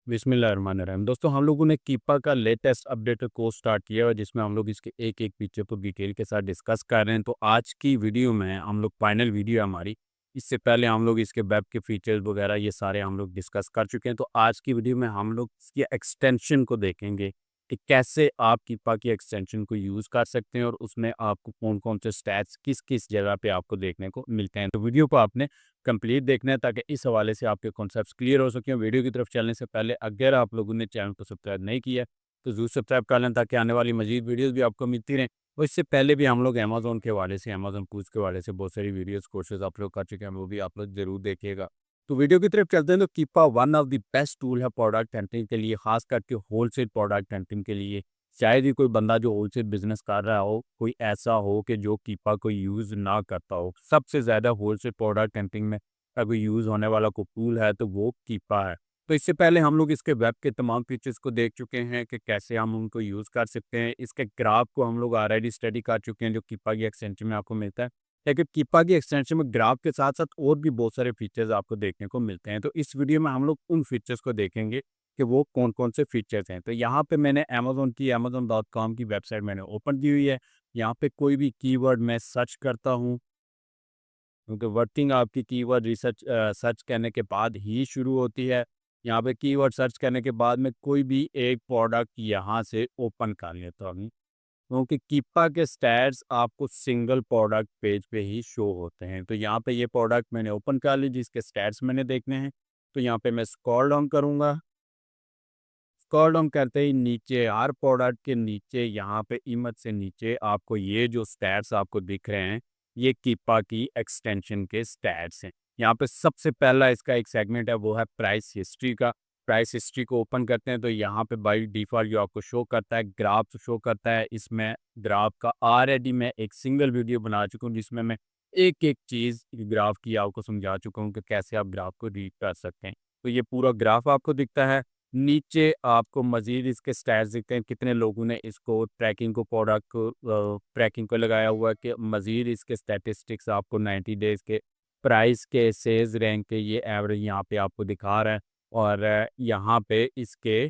बिस्मिल्लाहिर्रहमानिर्रहीम। दोस्तों हम लोगों ने कीपा का लेटेस्ट अपडेट कोर्स स्टार्ट किया है जिसमें हम लोग इसके एक-एक फीचर को डिटेल के साथ डिस्कस कर रहे हैं। तो आज की वीडियो में हम लोग फाइनल वीडियो है हमारी। इससे पहले हम लोग इसके वेब के फीचर्स वगैरह ये सारे हम लोग डिस्कस कर चुके हैं। तो आज की वीडियो में हम लोग इसकी एक्सटेंशन को देखेंगे कि कैसे आप कीपा की एक्सटेंशन को यूज़ कर सकते हैं और उसमें आपको कौन-कौन से स्टैट्स किस-किस जगह पे आपको देखने को मिलते हैं। तो वीडियो को आपने कंप्लीट देखना है ताकि इस हवाले से आपके कॉन्सेप्ट्स क्लियर हो सकें। वीडियो की तरफ चलने से पहले अगर आप लोगों ने चैनल को सब्सक्राइब नहीं किया है, तो ज़रूर सब्सक्राइब कर लें ताकि आने वाली मज़ीद वीडियोज़ भी आपको मिलती रहें। और इससे पहले भी हम लोग अमेज़न के हवाले से, अमेज़न पूछ के हवाले से बहुत सारी वीडियोज़, कोर्सेज़ अपलोड कर चुके हैं, वो भी आप लोग ज़रूर देखिएगा। तो वीडियो की तरफ चलते हैं। तो Keepa one of the best tool है प्रोडक्ट हंटिंग के लिए, ख़ास करके होलसेल प्रोडक्ट हंटिंग के लिए। शायद ही कोई बंदा जो होलसेल बिज़नेस कर रहा हो, कोई ऐसा हो कि जो कीपा को यूज़ ना करता हो। सबसे ज़्यादा होलसेल प्रोडक्ट हंटिंग में अगर यूज़ होने वाला कोई टूल है तो वो कीपा है। तो इससे पहले हम लोग इसके वेब के तमाम फीचर्स को देख चुके हैं कि कैसे हम उनको यूज़ कर सकते हैं। इसके ग्राफ को हम लोग ऑलरेडी स्टडी कर चुके हैं जो कीपा की एक्सटेंशन में आपको मिलता है। लेकिन कीपा की एक्सटेंशन में ग्राफ के साथ-साथ और भी बहुत सारे फीचर्स आपको देखने को मिलते हैं। तो इस वीडियो में हम लोग उन फीचर्स को देखेंगे कि वो कौन-कौन से फीचर्स हैं। तो यहाँ पे मैंने अमेज़न की amazon.com की वेबसाइट मैंने ओपन की हुई है। यहाँ पे कोई भी कीवर्ड मैं सर्च करता हूँ क्योंकि वर्किंग आपकी कीवर्ड रिसर्च सर्च करने के बाद ही शुरू होती है। यहाँ पे कीवर्ड सर्च करने के बाद मैं कोई भी एक प्रोडक्ट यहाँ से ओपन कर लेता हूँ क्योंकि कीपा के स्टैट्स आपको सिंगल प्रोडक्ट पेज पे ही शो होते हैं। तो यहाँ पे ये प्रोडक्ट मैंने ओपन कर ली जिसके स्टैट्स मैंने देखने हैं। तो यहाँ पे मैं स्क्रॉल डाउन करूँगा। स्क्रॉल डाउन करते ही नीचे हर प्रोडक्ट के नीचे यहाँ पे इमेज से नीचे आपको ये जो स्टैट्स आपको दिख रहे हैं, ये कीपा की एक्सटेंशन के स्टैट्स हैं। यहाँ पे सबसे पहला इसका एक सेगमेंट है वो है प्राइस हिस्ट्री का। प्राइस हिस्ट्री को ओपन करते हैं तो यहाँ पे बाय डिफ़ॉल्ट जो आपको शो करता है ग्राफ शो करता है। इसमें ग्राफ का ऑलरेडी मैं एक सिंगल वीडियो बना चुका हूँ जिसमें मैं एक-एक चीज़ ग्राफ की आपको समझा चुका हूँ कि कैसे आप ग्राफ को रीड कर सकते हैं। तो ये पूरा ग्राफ आपको दिखता है। नीचे आपको मज़ीद इसके स्टैट्स दिखते हैं, कितने लोगों ने इसको ट्रैकिंग को प्रोडक्ट को ट्रैकिंग को लगाया हुआ है कि मज़ीद इसके स्टैटिस्टिक्स आपको 90 डेज़ के प्राइस के सेल्स रैंक के ये एवरेज यहाँ पे आपको दिखा रहा है और यहाँ पे इसके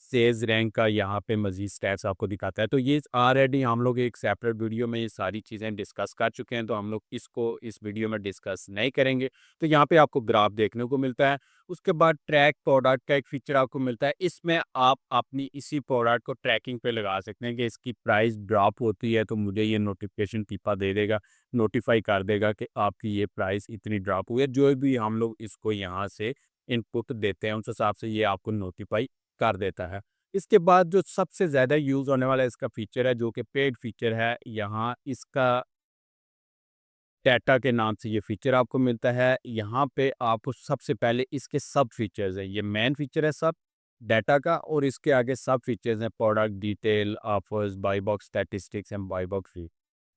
सेल्स रैंक का यहाँ पे मज़ीद स्टैट्स आपको दिखाता है। तो ये ऑलरेडी हम लोग एक सेपरेट वीडियो में ये सारी चीज़ें डिस्कस कर चुके हैं, तो हम लोग इसको इस वीडियो में डिस्कस नहीं करेंगे। तो यहाँ पे आपको ग्राफ देखने को मिलता है। उसके बाद ट्रैक प्रोडक्ट का एक फीचर आपको मिलता है। इसमें आप अपनी इसी प्रोडक्ट को ट्रैकिंग पे लगा सकते हैं कि इसकी प्राइस ड्रॉप होती है तो मुझे ये नोटिफिकेशन कीपा दे देगा, नोटिफाई कर देगा कि आपकी ये प्राइस इतनी ड्रॉप हुई है। जो भी हम लोग इसको यहाँ से इनपुट देते हैं उस हिसाब से ये आपको नोटिफाई कर देता है। इसके बाद जो सबसे ज़्यादा यूज़ होने वाला इसका फीचर है जो कि पेड फीचर है, यहाँ इसका डाटा के नाम से ये फीचर आपको मिलता है। यहाँ पे आपको सबसे पहले इसके सब फीचर्स हैं। ये मेन फीचर है सब डाटा का और इसके आगे सब फीचर्स हैं product detail, offers, buy box statistics and buy box fee.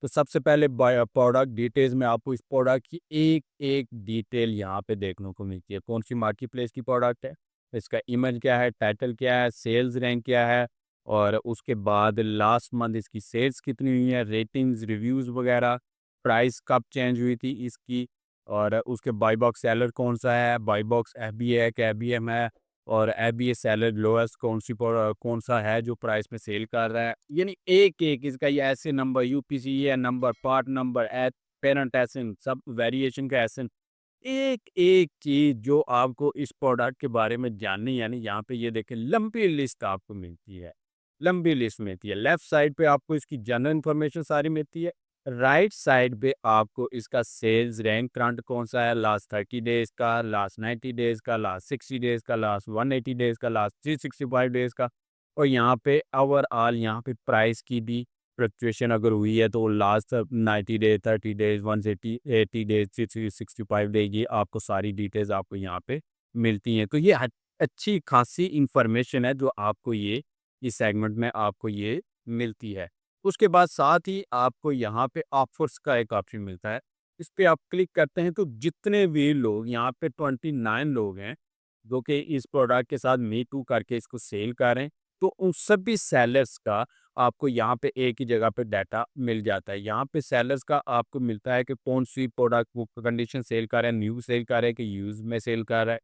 तो सबसे पहले बाय प्रोडक्ट डिटेल्स में आपको इस प्रोडक्ट की एक-एक डिटेल यहाँ पे देखने को मिलती है। कौन-सी मार्केटप्लेस की प्रोडक्ट है, इसका इमेज क्या है, टाइटल क्या है, सेल्स रैंक क्या है और उसके बाद लास्ट मंथ इसकी सेल्स कितनी हुई है, रेटिंग्स, रिव्यूज़ वगैरह, प्राइस कब चेंज हुई थी इसकी और उसके बाय बॉक्स सेलर कौन-सा है, बाय बॉक्स एफबीए है कि एबीएम है और एफबीए सेलर लोएस्ट कौन-सा है जो प्राइस में सेल कर रहा है। यानी एक-एक इसका ये SN number, UPCA number, part number, parent SN, सब वेरिएशन का एसएन, एक-एक चीज़ जो आपको इस प्रोडक्ट के बारे में जाननी है, यानी यहाँ पे ये देखें लंबी लिस्ट आपको मिलती है। लंबी लिस्ट मिलती है। लेफ्ट साइड पे आपको इसकी जनरल इन्फॉर्मेशन सारी मिलती है। राइट साइड पे आपको इसका सेल्स रैंक करंट कौन सा है, लास्ट 30 डेज का, लास्ट 90 डेज का, लास्ट 60 डेज का, लास्ट 180 डेज का, लास्ट 365 डेज का और यहाँ पे ओवरऑल यहाँ पे प्राइस की भी फ्लक्चुएशन अगर हुई है तो last 90 days, 30 days, 180 80 days, 365 days, ये आपको सारी डिटेल्स आपको यहाँ पे मिलती हैं। तो ये अच्छी खासी इंफॉर्मेशन है जो आपको ये इस सेगमेंट में आपको ये मिलती है। उसके बाद साथ ही आपको यहाँ पे ऑफर्स का एक ऑप्शन मिलता है। इस पे आप क्लिक करते हैं तो जितने भी लोग यहाँ पे 29 लोग हैं, जो कि इस प्रोडक्ट के साथ मी टू करके इसको सेल कर रहे हैं, तो उन सभी सेलर्स का आपको यहाँ पे एक ही जगह पे डाटा मिल जाता है। यहाँ पे सेलर्स का आपको मिलता है कि कौन-सी प्रोडक्ट वो कंडीशन सेल कर रहा है, न्यू सेल कर रहा है कि यूज़ में सेल कर रहा है।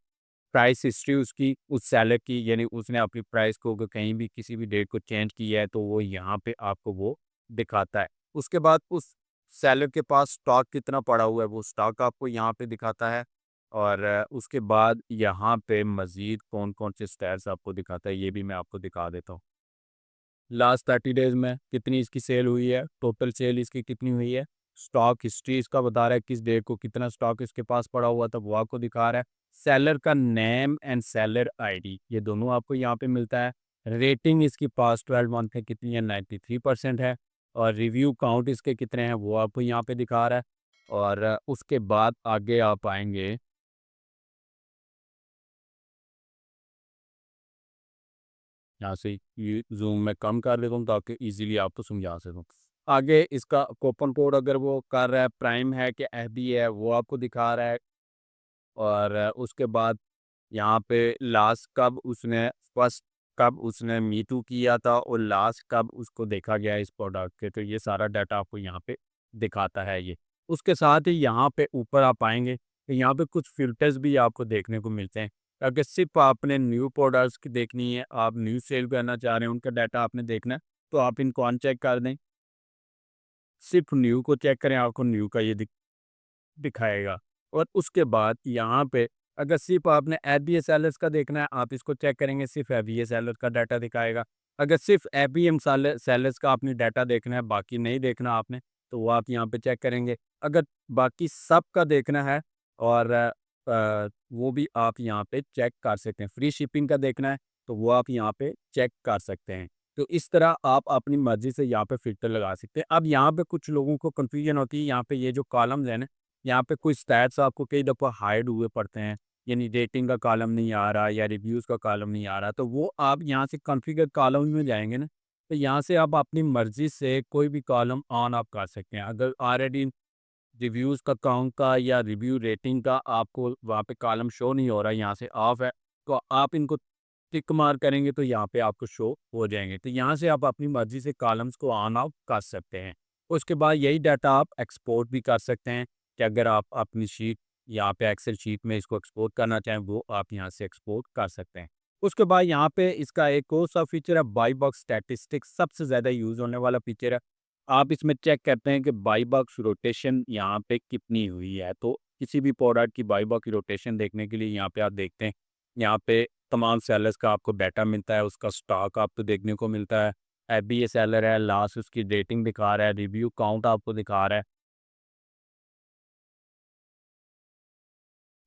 प्राइस हिस्ट्री उसकी उस सेलर की, यानी उसने अपनी प्राइस को अगर कहीं भी किसी भी डेट को चेंज किया है तो वो यहाँ पे आपको वो दिखाता है। उसके बाद उस सेलर के पास स्टॉक कितना पड़ा हुआ है वो स्टॉक आपको यहाँ पे दिखाता है। और उसके बाद यहाँ पे मज़ीद कौन-कौन से स्टैट्स आपको दिखाता है ये भी मैं आपको दिखा देता हूँ। लास्ट 30 डेज़ में कितनी इसकी सेल हुई है, टोटल सेल इसकी कितनी हुई है, स्टॉक हिस्ट्री इसका बता रहा है किस डेट को कितना स्टॉक इसके पास पड़ा हुआ था वो आपको दिखा रहा है। सेलर का नेम एंड सेलर आईडी ये दोनों आपको यहाँ पे मिलता है। रेटिंग इसकी पास्ट 12 मंथ में कितनी है, 93% है। और रिव्यू काउंट इसके कितने हैं वो आपको यहाँ पे दिखा रहा है। और उसके बाद आगे आप आएँगे, यहाँ से ये ज़ूम मैं कम कर देता हूँ ताकि इजीली आपको समझा सकूँ। आगे इसका कूपन कोड अगर वो कर रहा है, प्राइम है कि एफबी है, वो आपको दिखा रहा है। और उसके बाद यहाँ पे लास्ट कब उसने फर्स्ट कब उसने मी टू किया था और लास्ट कब उसको देखा गया है इस प्रोडक्ट के, तो ये सारा डाटा आपको यहाँ पे दिखाता है ये। उसके साथ ही यहाँ पे ऊपर आप आएँगे, तो यहाँ पे कुछ फ़िल्टर्स भी आपको देखने को मिलते हैं। अगर सिर्फ़ आपने न्यू प्रोडक्ट्स की देखनी है, आप न्यू सेल करना चाह रहे हैं, उनका डाटा आपने देखना है, तो आप इनको अनचेक कर दें। सिर्फ़ न्यू को चेक करें, आपको न्यू का ये दिखाएगा। और उसके बाद यहाँ पे अगर सिर्फ़ आपने एफबीए सेलर्स का देखना है, आप इसको चेक करेंगे, सिर्फ़ एफबीए सेलर का डाटा दिखाएगा। अगर सिर्फ़ एफबीएम सेलर्स का आपने डाटा देखना है, बाकी नहीं देखना आपने, तो वो आप यहाँ पे चेक करेंगे। अगर बाकी सब का देखना है और वो भी आप यहाँ पे चेक कर सकते हैं। फ्री शिपिंग का देखना है, तो वो आप यहाँ पे चेक कर सकते हैं। तो इस तरह आप अपनी मर्ज़ी से यहाँ पे फ़िल्टर लगा सकते हैं। अब यहाँ पे कुछ लोगों को कन्फ्यूज़न होती है, यहाँ पे ये जो कॉलम्स हैं ना, यहाँ पे कुछ स्टैट्स आपको कई दफ़ा हाइड हुए पड़ते हैं, यानी रेटिंग का कॉलम नहीं आ रहा या रिव्यूज़ का कॉलम नहीं आ रहा, तो वो आप यहाँ से कॉन्फ़िगर कॉलम में जाएँगे ना, तो यहाँ से आप अपनी मर्ज़ी से कोई भी कॉलम ऑन ऑफ कर सकते हैं। अगर ऑलरेडी रिव्यूज़ का काउंट का या रिव्यू रेटिंग का आपको वहाँ पे कॉलम शो नहीं हो रहा है, यहाँ से ऑफ है, तो आप इनको टिक मार करेंगे तो यहाँ पे आपको शो हो जाएँगे। तो यहाँ से आप अपनी मर्ज़ी से कॉलम्स को ऑन ऑफ कर सकते हैं। उसके बाद यही डाटा आप एक्सपोर्ट भी कर सकते हैं कि अगर आप अपनी शीट यहाँ पे एक्सेल शीट में इसको एक्सपोर्ट करना चाहें, वो आप यहाँ से एक्सपोर्ट कर सकते हैं। उसके बाद यहाँ पे इसका एक और सा फीचर है, बाय बॉक्स स्टैटिस्टिक्स, सबसे ज़्यादा यूज़ होने वाला फीचर है। आप इसमें चेक करते हैं कि बाय बॉक्स रोटेशन यहाँ पे कितनी हुई है। तो किसी भी प्रोडक्ट की बाय बॉक्स रोटेशन देखने के लिए यहाँ पे आप देखते हैं, यहाँ पे तमाम सेलर्स का आपको डाटा मिलता है, उसका स्टॉक आपको देखने को मिलता है। एफबीए सेलर है, लास्ट उसकी रेटिंग दिखा रहा है, रिव्यू काउंट आपको दिखा रहा है।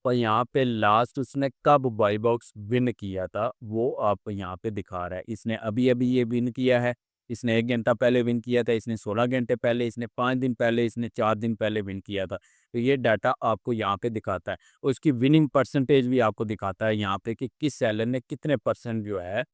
और यहाँ पे लास्ट उसने कब बाई बॉक्स विन किया था, वो आपको यहाँ पे दिखा रहा है। इसने अभी-अभी ये विन किया है, इसने 1 घंटा पहले विन किया था, इसने 16 घंटे पहले, इसने 5 दिन पहले, इसने 4 दिन पहले विन किया था। तो ये डाटा आपको यहाँ पे दिखाता है। और इसकी विनिंग परसेंटेज भी आपको दिखाता है यहाँ पे कि किस सेलर ने कितने परसेंट जो है,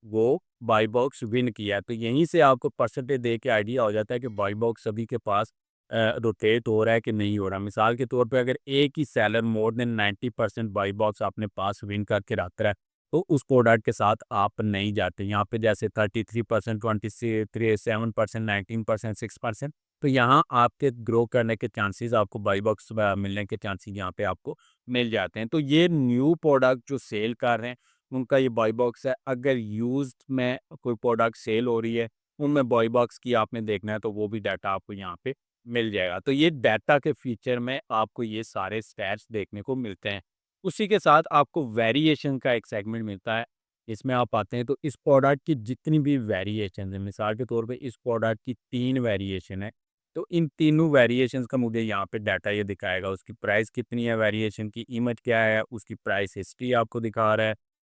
वो बाई बॉक्स विन किया है। तो यहीं से आपको परसेंटेज देख के आइडिया हो जाता है कि बाई बॉक्स सभी के पास रोटेट हो रहा है कि नहीं हो रहा। मिसाल के तौर पे अगर एक ही seller more than 90% buy box अपने पास विन करके रख रहा है, तो उस प्रोडक्ट के साथ आप नहीं जाते। यहाँ पे जैसे 33%, 27%, 19%, 6%, तो यहाँ आपके ग्रो करने के चांसेस, आपको बाई बॉक्स मिलने के चांसेस यहाँ पे आपको मिल जाते हैं। तो ये न्यू प्रोडक्ट जो सेल कर रहे हैं, उनका ये बाई बॉक्स है। अगर यूज्ड में कोई प्रोडक्ट सेल हो रही है, उनमें बाई बॉक्स की आपने देखना है, तो वो भी डाटा आपको यहाँ पे मिल जाएगा। तो ये डाटा के फीचर में आपको ये सारे स्टैट्स देखने को मिलते हैं। उसी के साथ आपको वेरिएशन का एक सेगमेंट मिलता है। इसमें आप आते हैं तो इस प्रोडक्ट की जितनी भी वेरिएशन है, मिसाल के तौर पे इस प्रोडक्ट की 3 वेरिएशन है, तो इन तीनों वेरिएशंस का मुझे यहाँ पे डाटा ये दिखाएगा। उसकी प्राइस कितनी है, वेरिएशन की इमेज क्या है, उसकी प्राइस हिस्ट्री आपको दिखा रहा है।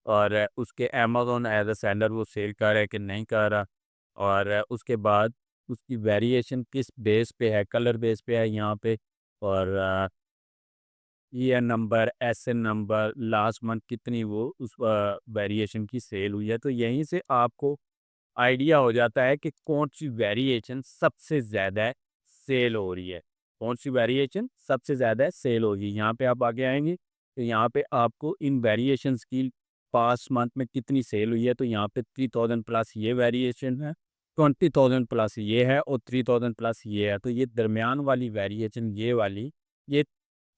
और उसके अमेज़न एज़ अ सेलर वो सेल कर रहा है कि नहीं कर रहा। और उसके बाद उसकी वेरिएशन किस बेस पे है, कलर बेस पे है यहाँ पे। और year number, SN number, last month कितनी वो उस वेरिएशन की सेल हुई है। तो यहीं से आपको आइडिया हो जाता है कि कौन-सी वेरिएशन सबसे ज़्यादा सेल हो रही है। कौन-सी वेरिएशन सबसे ज़्यादा सेल हो रही है। यहाँ पे आप आगे आएँगे, तो यहाँ पे आपको इन वेरिएशंस की पास्ट मंथ में कितनी सेल हुई है, तो यहाँ पे 3000 प्लस ये वेरिएशन है, 20,000 प्लस ये है और 3000 प्लस ये है। तो ये दरमियान वाली वेरिएशन ये वाली, ये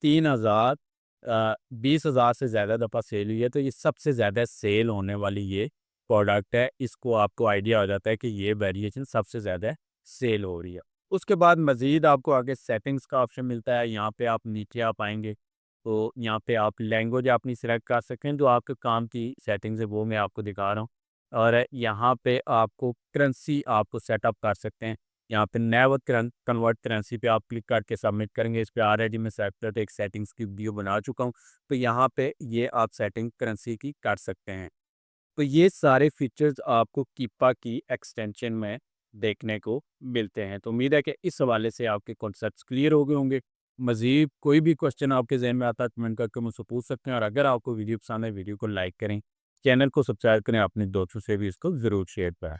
3000 20,000 से ज़्यादा दफ़ा सेल हुई है, तो ये सबसे ज़्यादा सेल होने वाली ये प्रोडक्ट है। इसको आपको आइडिया हो जाता है कि ये वेरिएशन सबसे ज़्यादा सेल हो रही है। उसके बाद मज़ीद आपको आगे सेटिंग्स का ऑप्शन मिलता है, यहाँ पे आप नीचे आप आएँगे, तो यहाँ पे आप लैंग्वेज अपनी सिलेक्ट कर सकते हैं, जो आपके काम की सेटिंग्स है वो मैं आपको दिखा रहा हूँ। और यहाँ पे आपको करेंसी आपको सेटअप कर सकते हैं। यहाँ पे नेवर कन्वर्ट करेंसी पे आप क्लिक करके सबमिट करेंगे। इस पे ऑलरेडी मैं सेपरेट एक सेटिंग्स की वीडियो बना चुका हूँ। तो यहाँ पे ये आप सेटिंग करेंसी की कर सकते हैं। तो ये सारे फीचर्स आपको कीपा की एक्सटेंशन में देखने को मिलते हैं। तो उम्मीद है कि इस हवाले से आपके कॉन्सेप्ट्स क्लियर हो गए होंगे। मज़ीद कोई भी क्वेश्चन आपके ज़हन में आता है कमेंट करके मुझसे पूछ सकते हैं, और अगर आपको वीडियो पसंद है वीडियो को लाइक करें, चैनल को सब्सक्राइब करें, अपने दोस्तों से भी इसको ज़रूर शेयर करें।